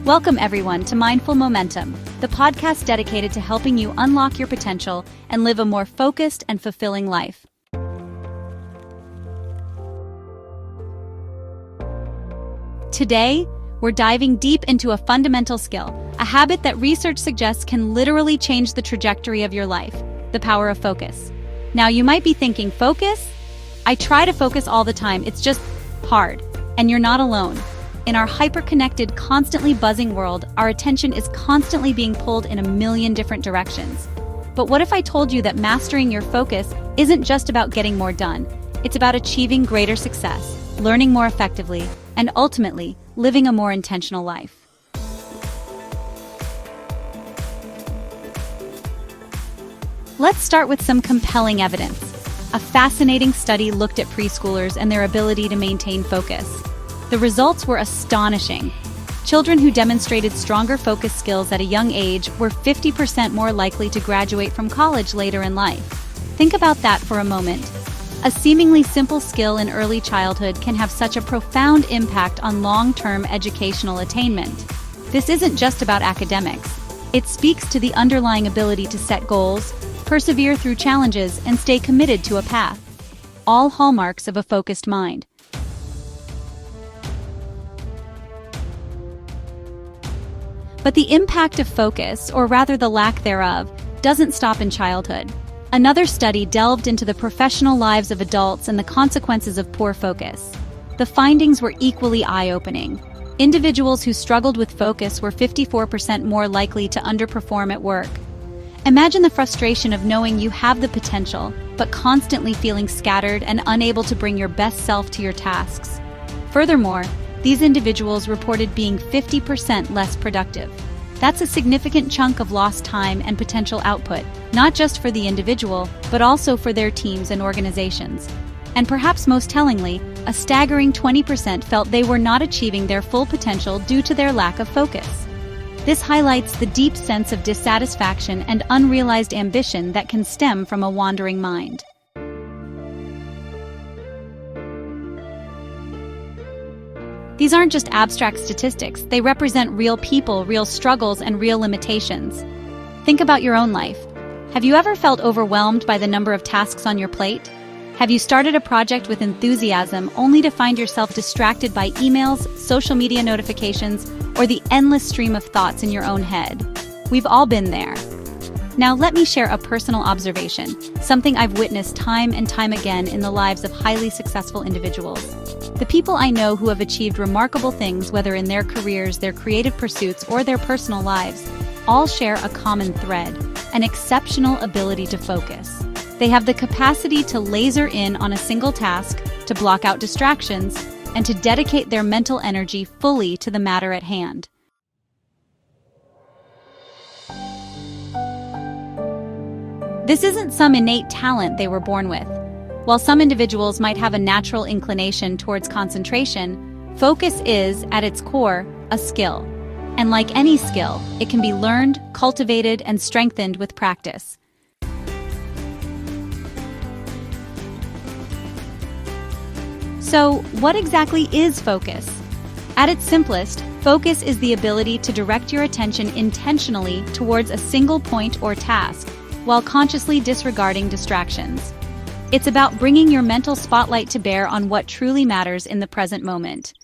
Welcome everyone to Mindful Momentum, the podcast dedicated to helping you unlock your potential and live a more focused and fulfilling life. Today, we're diving deep into a fundamental skill, a habit that research suggests can literally change the trajectory of your life, the power of focus. Now, you might be thinking, focus? I try to focus all the time, it's just hard. And you're not alone. In our hyper-connected, constantly buzzing world, our attention is constantly being pulled in a million different directions. But what if I told you that mastering your focus isn't just about getting more done? It's about achieving greater success, learning more effectively, and ultimately, living a more intentional life. Let's start with some compelling evidence. A fascinating study looked at preschoolers and their ability to maintain focus. The results were astonishing. Children who demonstrated stronger focus skills at a young age were 50% more likely to graduate from college later in life. Think about that for a moment. A seemingly simple skill in early childhood can have such a profound impact on long-term educational attainment. This isn't just about academics. It speaks to the underlying ability to set goals, persevere through challenges, and stay committed to a path. All hallmarks of a focused mind. But the impact of focus, or rather the lack thereof, doesn't stop in childhood. Another study delved into the professional lives of adults and the consequences of poor focus. The findings were equally eye-opening. Individuals who struggled with focus were 54% more likely to underperform at work. Imagine the frustration of knowing you have the potential, but constantly feeling scattered and unable to bring your best self to your tasks. Furthermore, these individuals reported being 50% less productive. That's a significant chunk of lost time and potential output, not just for the individual, but also for their teams and organizations. And perhaps most tellingly, a staggering 20% felt they were not achieving their full potential due to their lack of focus. This highlights the deep sense of dissatisfaction and unrealized ambition that can stem from a wandering mind. These aren't just abstract statistics, they represent real people, real struggles, and real limitations. Think about your own life. Have you ever felt overwhelmed by the number of tasks on your plate? Have you started a project with enthusiasm only to find yourself distracted by emails, social media notifications, or the endless stream of thoughts in your own head? We've all been there. Now let me share a personal observation, something I've witnessed time and time again in the lives of highly successful individuals. The people I know who have achieved remarkable things, whether in their careers, their creative pursuits, or their personal lives, all share a common thread, an exceptional ability to focus. They have the capacity to laser in on a single task, to block out distractions, and to dedicate their mental energy fully to the matter at hand. This isn't some innate talent they were born with. While some individuals might have a natural inclination towards concentration, focus is, at its core, a skill. And like any skill, it can be learned, cultivated, and strengthened with practice. So, what exactly is focus? At its simplest, focus is the ability to direct your attention intentionally towards a single point or task, while consciously disregarding distractions. It's about bringing your mental spotlight to bear on what truly matters in the present moment.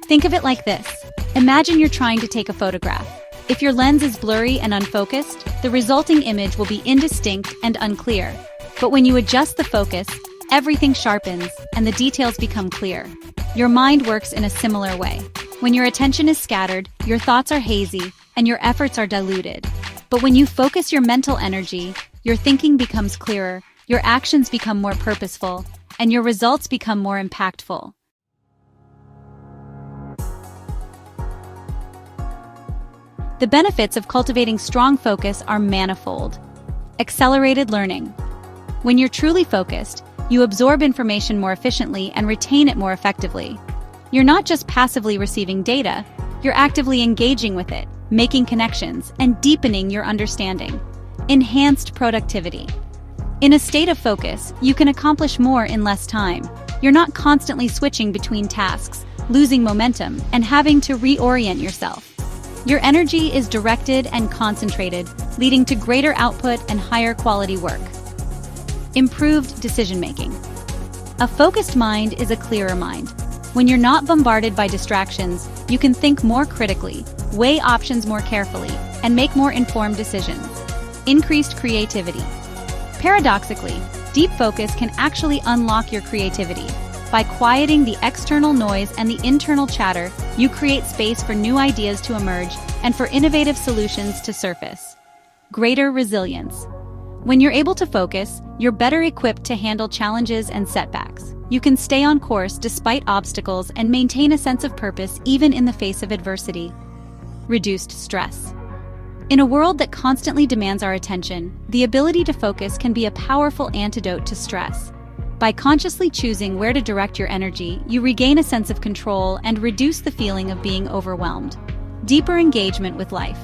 Think of it like this. Imagine you're trying to take a photograph. If your lens is blurry and unfocused, the resulting image will be indistinct and unclear. But when you adjust the focus, everything sharpens and the details become clear. Your mind works in a similar way. When your attention is scattered, your thoughts are hazy, and your efforts are diluted. But when you focus your mental energy, your thinking becomes clearer, your actions become more purposeful, and your results become more impactful. The benefits of cultivating strong focus are manifold. Accelerated learning. When you're truly focused, you absorb information more efficiently and retain it more effectively. You're not just passively receiving data, you're actively engaging with it, making connections, and deepening your understanding. Enhanced productivity. In a state of focus, you can accomplish more in less time. you're not constantly switching between tasks, losing momentum, and having to reorient yourself. Your energy is directed and concentrated, leading to greater output and higher quality work. Improved decision-making. A focused mind is a clearer mind. When you're not bombarded by distractions, you can think more critically, weigh options more carefully, and make more informed decisions. Increased creativity. Paradoxically, deep focus can actually unlock your creativity. By quieting the external noise and the internal chatter, you create space for new ideas to emerge and for innovative solutions to surface. Greater resilience. When you're able to focus, you're better equipped to handle challenges and setbacks. You can stay on course despite obstacles and maintain a sense of purpose even in the face of adversity. Reduced stress. In a world that constantly demands our attention, the ability to focus can be a powerful antidote to stress. By consciously choosing where to direct your energy, you regain a sense of control and reduce the feeling of being overwhelmed. Deeper engagement with life.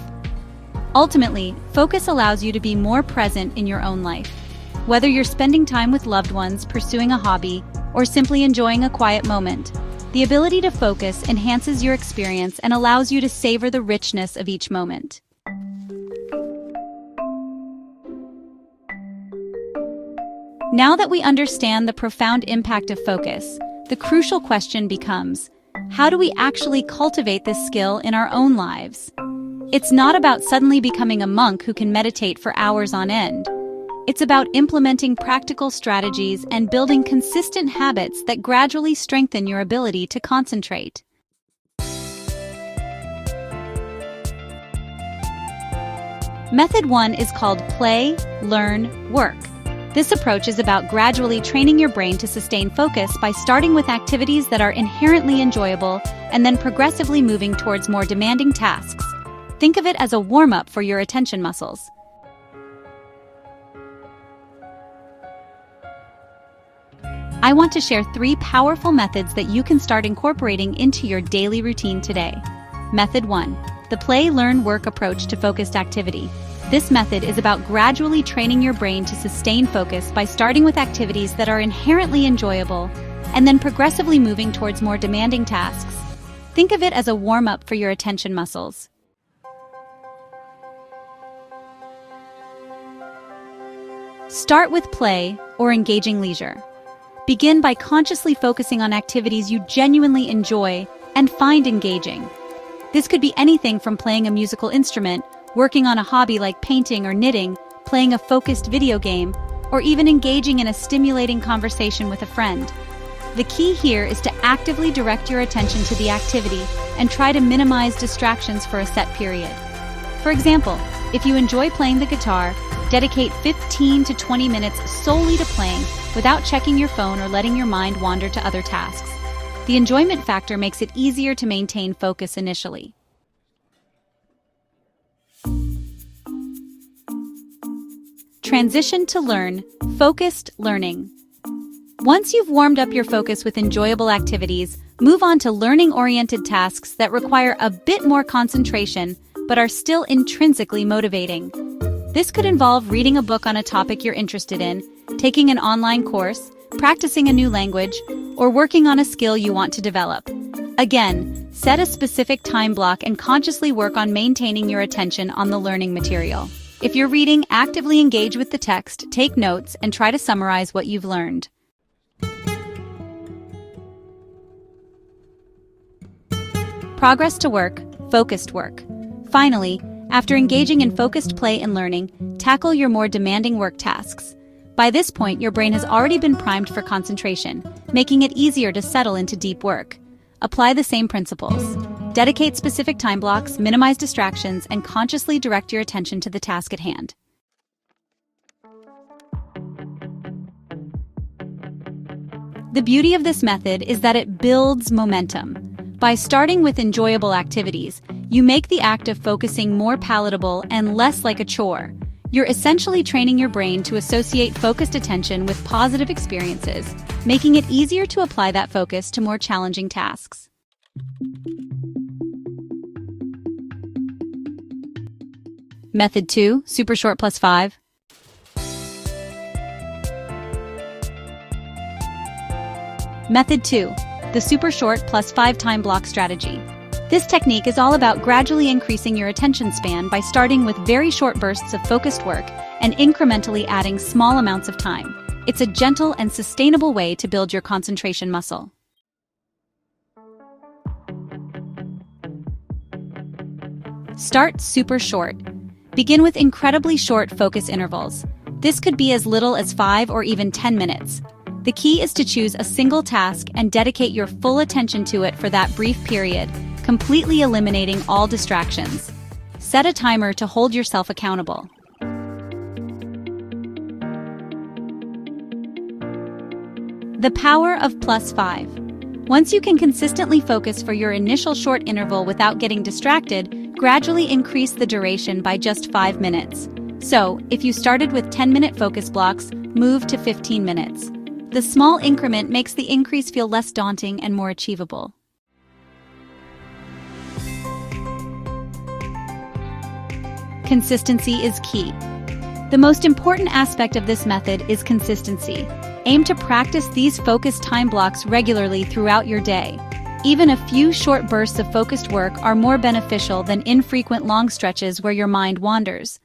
Ultimately, focus allows you to be more present in your own life. Whether you're spending time with loved ones, pursuing a hobby, or simply enjoying a quiet moment, the ability to focus enhances your experience and allows you to savor the richness of each moment. Now that we understand the profound impact of focus, the crucial question becomes, how do we actually cultivate this skill in our own lives? It's not about suddenly becoming a monk who can meditate for hours on end. It's about implementing practical strategies and building consistent habits that gradually strengthen your ability to concentrate. Method 1 is called play, learn, work. This approach is about gradually training your brain to sustain focus by starting with activities that are inherently enjoyable and then progressively moving towards more demanding tasks. Think of it as a warm-up for your attention muscles. I want to share 3 powerful methods that you can start incorporating into your daily routine today. Method 1. The play, learn, work approach to focused activity. This method is about gradually training your brain to sustain focus by starting with activities that are inherently enjoyable and then progressively moving towards more demanding tasks. Think of it as a warm-up for your attention muscles. Start with play or engaging leisure. Begin by consciously focusing on activities you genuinely enjoy and find engaging. This could be anything from playing a musical instrument, working on a hobby like painting or knitting, playing a focused video game, or even engaging in a stimulating conversation with a friend. The key here is to actively direct your attention to the activity and try to minimize distractions for a set period. For example, if you enjoy playing the guitar, dedicate 15 to 20 minutes solely to playing without checking your phone or letting your mind wander to other tasks. The enjoyment factor makes it easier to maintain focus initially. Transition to learn, focused learning. Once you've warmed up your focus with enjoyable activities, move on to learning-oriented tasks that require a bit more concentration but are still intrinsically motivating. This could involve reading a book on a topic you're interested in, taking an online course, practicing a new language, or working on a skill you want to develop. Again, set a specific time block and consciously work on maintaining your attention on the learning material. If you're reading, actively engage with the text, take notes, and try to summarize what you've learned. Progress to work, focused work. Finally, after engaging in focused play and learning, tackle your more demanding work tasks. By this point, your brain has already been primed for concentration, making it easier to settle into deep work. Apply the same principles. Dedicate specific time blocks, minimize distractions, and consciously direct your attention to the task at hand. The beauty of this method is that it builds momentum. By starting with enjoyable activities, you make the act of focusing more palatable and less like a chore. You're essentially training your brain to associate focused attention with positive experiences, making it easier to apply that focus to more challenging tasks. Method 2, super short plus 5. Method 2. The super short plus 5 time block strategy. This technique is all about gradually increasing your attention span by starting with very short bursts of focused work and incrementally adding small amounts of time. It's a gentle and sustainable way to build your concentration muscle. Start super short. Begin with incredibly short focus intervals. This could be as little as 5 or even 10 minutes. The key is to choose a single task and dedicate your full attention to it for that brief period, completely eliminating all distractions. Set a timer to hold yourself accountable. The power of +5. Once you can consistently focus for your initial short interval without getting distracted, gradually increase the duration by just 5 minutes. So, if you started with 10-minute focus blocks, move to 15 minutes. The small increment makes the increase feel less daunting and more achievable. Consistency is key. The most important aspect of this method is consistency. Aim to practice these focused time blocks regularly throughout your day. Even a few short bursts of focused work are more beneficial than infrequent long stretches where your mind wanders.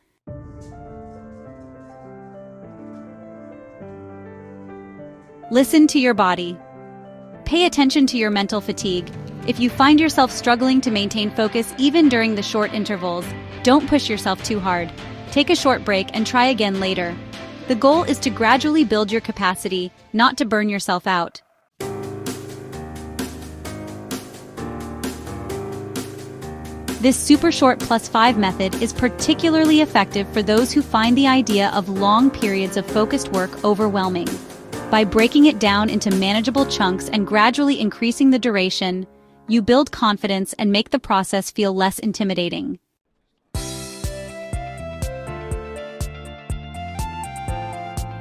Listen to your body. Pay attention to your mental fatigue. If you find yourself struggling to maintain focus even during the short intervals, don't push yourself too hard. Take a short break and try again later. The goal is to gradually build your capacity, not to burn yourself out. This super short +5 method is particularly effective for those who find the idea of long periods of focused work overwhelming. By breaking it down into manageable chunks and gradually increasing the duration, you build confidence and make the process feel less intimidating.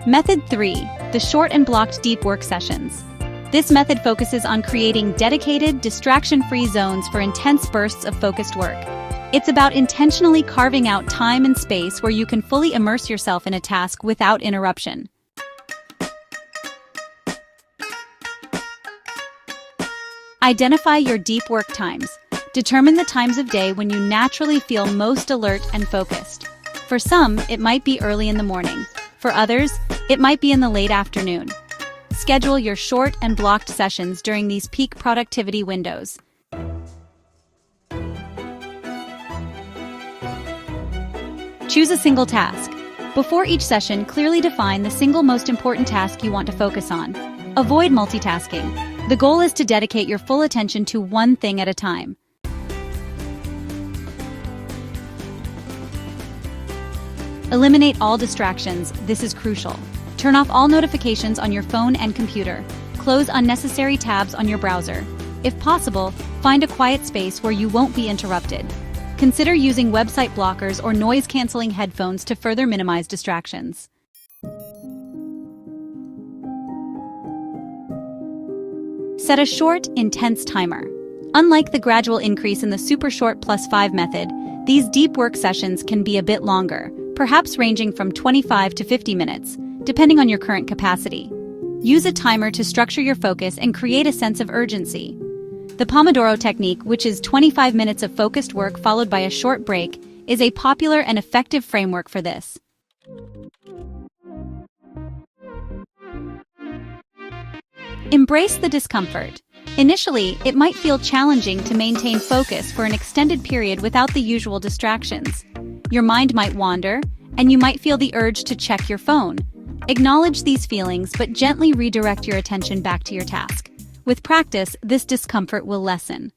Method 3. The short and blocked deep work sessions. This method focuses on creating dedicated, distraction-free zones for intense bursts of focused work. It's about intentionally carving out time and space where you can fully immerse yourself in a task without interruption. Identify your deep work times. Determine the times of day when you naturally feel most alert and focused. For some, it might be early in the morning. For others, it might be in the late afternoon. Schedule your short and blocked sessions during these peak productivity windows. Choose a single task. Before each session, clearly define the single most important task you want to focus on. Avoid multitasking. The goal is to dedicate your full attention to one thing at a time. Eliminate all distractions. This is crucial. Turn off all notifications on your phone and computer. Close unnecessary tabs on your browser. If possible, find a quiet space where you won't be interrupted. Consider using website blockers or noise-canceling headphones to further minimize distractions. Set a short, intense timer. Unlike the gradual increase in the super short +5 method, these deep work sessions can be a bit longer, perhaps ranging from 25 to 50 minutes, depending on your current capacity. Use a timer to structure your focus and create a sense of urgency. The Pomodoro technique, which is 25 minutes of focused work followed by a short break, is a popular and effective framework for this. Embrace the discomfort. Initially, it might feel challenging to maintain focus for an extended period without the usual distractions. Your mind might wander, and you might feel the urge to check your phone. Acknowledge these feelings, but gently redirect your attention back to your task. With practice, this discomfort will lessen.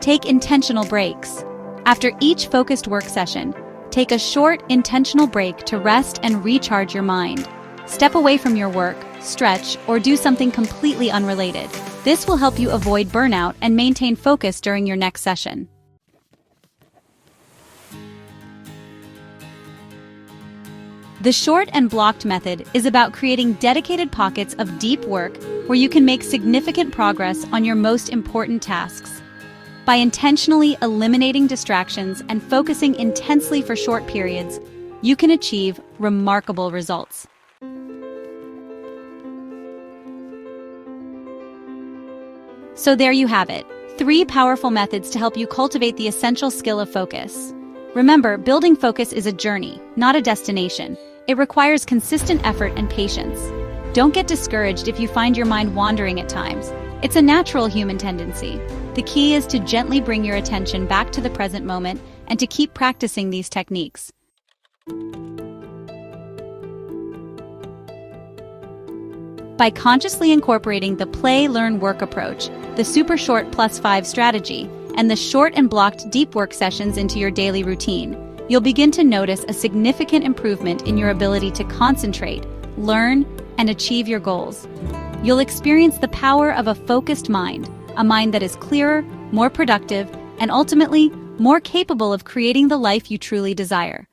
Take intentional breaks. After each focused work session, take a short, intentional break to rest and recharge your mind. Step away from your work, stretch, or do something completely unrelated. This will help you avoid burnout and maintain focus during your next session. The short and blocked method is about creating dedicated pockets of deep work where you can make significant progress on your most important tasks. By intentionally eliminating distractions and focusing intensely for short periods, you can achieve remarkable results. So there you have it, 3 powerful methods to help you cultivate the essential skill of focus. Remember, building focus is a journey, not a destination. It requires consistent effort and patience. Don't get discouraged if you find your mind wandering at times. It's a natural human tendency. The key is to gently bring your attention back to the present moment and to keep practicing these techniques. By consciously incorporating the play-learn-work approach, the super short +5 strategy, and the short and blocked deep work sessions into your daily routine, you'll begin to notice a significant improvement in your ability to concentrate, learn, and achieve your goals. You'll experience the power of a focused mind, a mind that is clearer, more productive, and ultimately, more capable of creating the life you truly desire.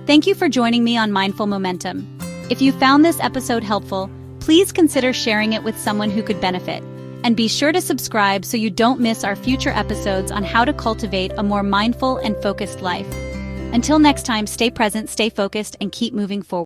Thank you for joining me on Mindful Momentum. If you found this episode helpful, please consider sharing it with someone who could benefit. And be sure to subscribe so you don't miss our future episodes on how to cultivate a more mindful and focused life. Until next time, stay present, stay focused, and keep moving forward.